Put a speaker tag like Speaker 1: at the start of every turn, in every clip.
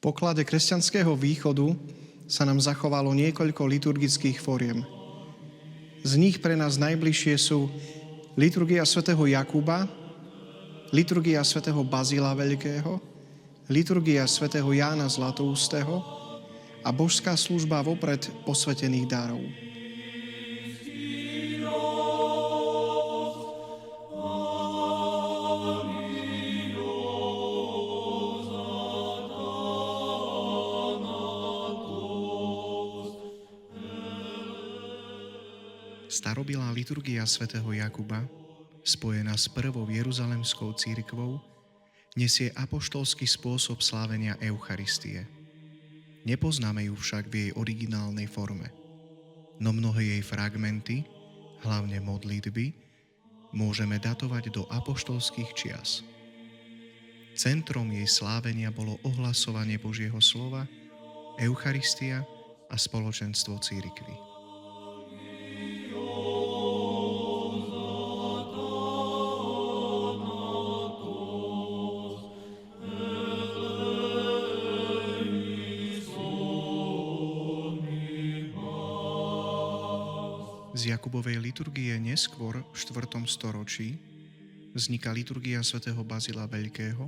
Speaker 1: poklade kresťanského východu sa nám zachovalo niekoľko liturgických fóriem. Z nich pre nás najbližšie sú liturgia svätého Jakuba, liturgia svätého Bazila Veľkého, liturgia svätého Jána Zlatoústeho a božská služba vopred posvätených darov. Starobilá liturgia svätého Jakuba, spojená s prvou jeruzalemskou cirkvou, nesie apoštolský spôsob slávenia Eucharistie. Nepoznáme ju však v jej originálnej forme, no mnohé jej fragmenty, hlavne modlitby, môžeme datovať do apoštolských čias. Centrom jej slávenia bolo ohlasovanie Božieho slova, Eucharistia a spoločenstvo cirkvi. Z Jakubovej liturgie neskôr v 4. storočí vzniká liturgia svätého Bazila Veľkého,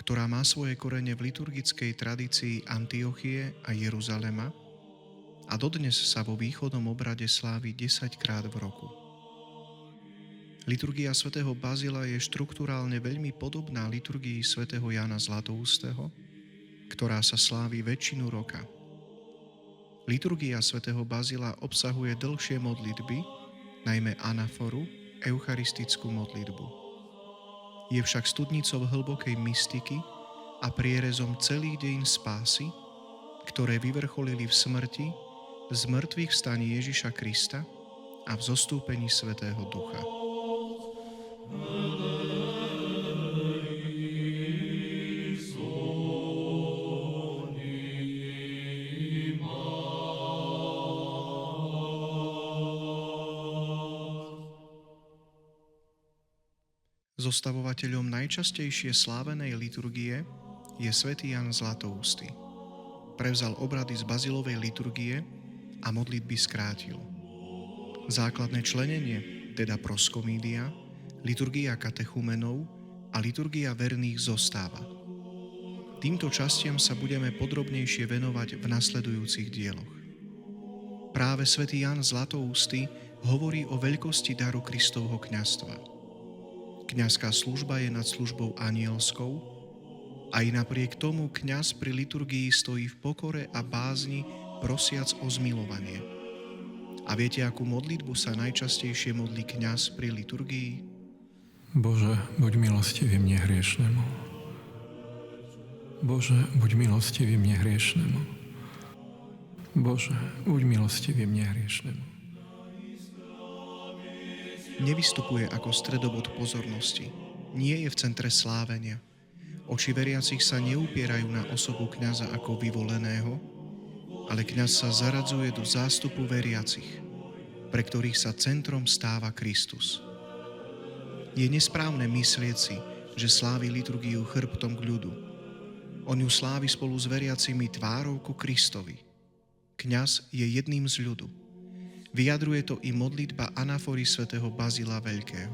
Speaker 1: ktorá má svoje korene v liturgickej tradícii Antiochie a Jeruzalema a dodnes sa vo východnom obrade slávi 10-krát v roku. Liturgia svätého Bazila je štrukturálne veľmi podobná liturgii svätého Jána Zlatoústeho, ktorá sa slávi väčšinu roka. Liturgia svätého Bazila obsahuje dlhšie modlitby, najmä anaforu, eucharistickú modlitbu. Je však studnicou hlbokej mystiky a prierezom celých dejín spásy, ktoré vyvrcholili v smrti, zmrtvých vstaní Ježiša Krista a v zostúpení Svätého Ducha. Zostavovateľom najčastejšie slávenej liturgie je svätý Ján Zlatoústy. Prevzal obrady z Bazilovej liturgie a modlitby skrátil. Základné členenie, teda proskomídia, liturgia katechumenov a liturgia verných zostáva. Týmto častiam sa budeme podrobnejšie venovať v nasledujúcich dieloch. Práve svätý Ján Zlatoústy hovorí o veľkosti daru Kristovho kňazstva. Kňazská služba je nad službou anielskou, aj napriek tomu kňaz pri liturgii stojí v pokore a bázni, prosiac o zmilovanie. A viete, akú modlitbu sa najčastejšie modlí kňaz pri liturgii?
Speaker 2: Bože, buď milostivý mne hriešnemu. Bože, buď milostivý mne hriešnemu. Bože, buď milostivý mne hriešnemu.
Speaker 1: Nevystupuje ako stredobod pozornosti. Nie je v centre slávenia. Oči veriacich sa neupierajú na osobu kňaza ako vyvoleného, ale kňaz sa zaradzuje do zástupu veriacich, pre ktorých sa centrom stáva Kristus. Je nesprávne myslieť si, že slávi liturgiu chrbtom k ľudu. On ju slávi spolu s veriacimi tvárou ku Kristovi. Kňaz je jedným z ľudu. Vyjadruje to i modlitba anafory svätého Bazila Veľkého.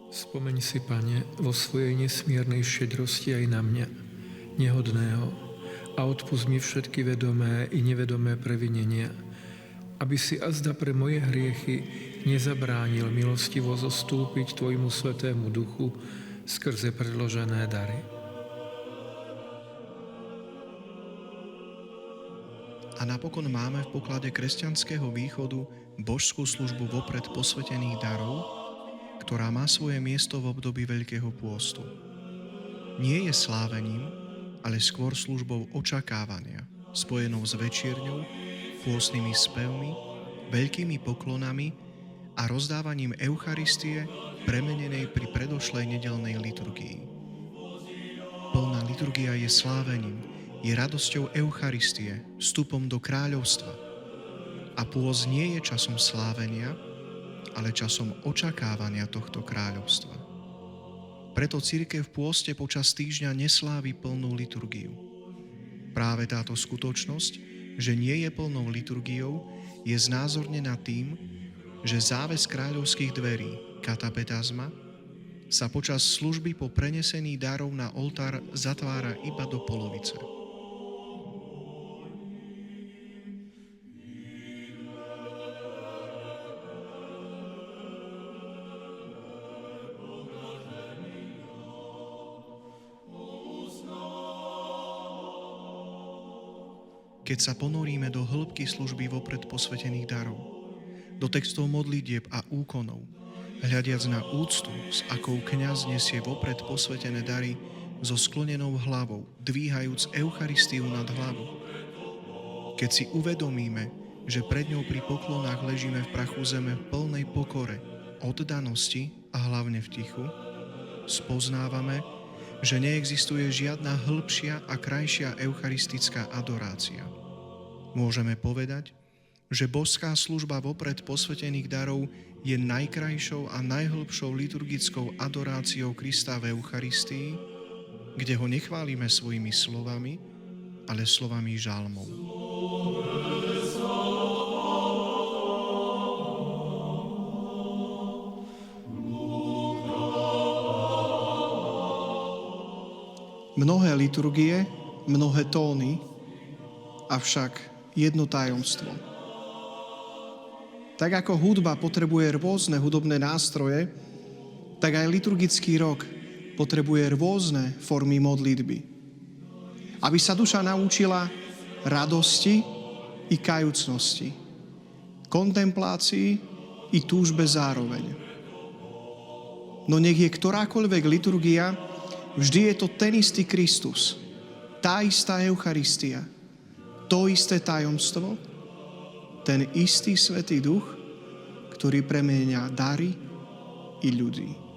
Speaker 2: Spomeň si, Pane, vo svojej nesmiernej šedrosti aj na mňa, nehodného, a odpusť mi všetky vedomé i nevedomé previnenia, aby si azda pre moje hriechy nezabránil milostivo zostúpiť Tvojmu Svätému Duchu skrze predložené dary.
Speaker 1: A napokon máme v poklade kresťanského východu božskú službu vopred posvätených darov, ktorá má svoje miesto v období Veľkého pôstu. Nie je slávením, ale skôr službou očakávania, spojenou s večierňou, pôstnymi spevmi, veľkými poklonami a rozdávaním Eucharistie premenenej pri predošlej nedeľnej liturgii. Plná liturgia je slávením, je radosťou Eucharistie, vstupom do kráľovstva. A pôst nie je časom slávenia, ale časom očakávania tohto kráľovstva. preto cirkev v pôste počas týždňa neslávi plnú liturgiu. Práve táto skutočnosť, že nie je plnou liturgiou, je znázornená tým, že záves kráľovských dverí, katapetazma, sa počas služby po prenesení darov na oltár zatvára iba do polovice. Keď sa ponoríme do hĺbky služby vopred posvetených darov, do textov modlitieb a úkonov, hľadiac na úctu, s akou kňaz nesie vopred posvetené dary so sklonenou hlavou, dvíhajúc Eucharistiu nad hlavu, keď si uvedomíme, že pred ňou pri poklonách ležíme v prachu zeme v plnej pokore, oddanosti a hlavne v tichu, spoznávame, že neexistuje žiadna hĺbšia a krajšia eucharistická adorácia. Môžeme povedať, že božská služba vopred posvetených darov je najkrajšou a najhlbšou liturgickou adoráciou Krista v Eucharistii, kde ho nechválime svojimi slovami, ale slovami žalmov.
Speaker 3: Mnohé liturgie, mnohé tóny, avšak jedno tajomstvo. Tak ako hudba potrebuje rôzne hudobné nástroje, tak aj liturgický rok potrebuje rôzne formy modlitby. Aby sa duša naučila radosti i kajúcnosti, kontemplácii i túžbe zároveň. No nech je ktorákoľvek liturgia, vždy je to ten istý Kristus, tá istá Eucharistia, to isté tajomstvo, ten istý Svätý Duch, ktorý premieňa dary i ľudí.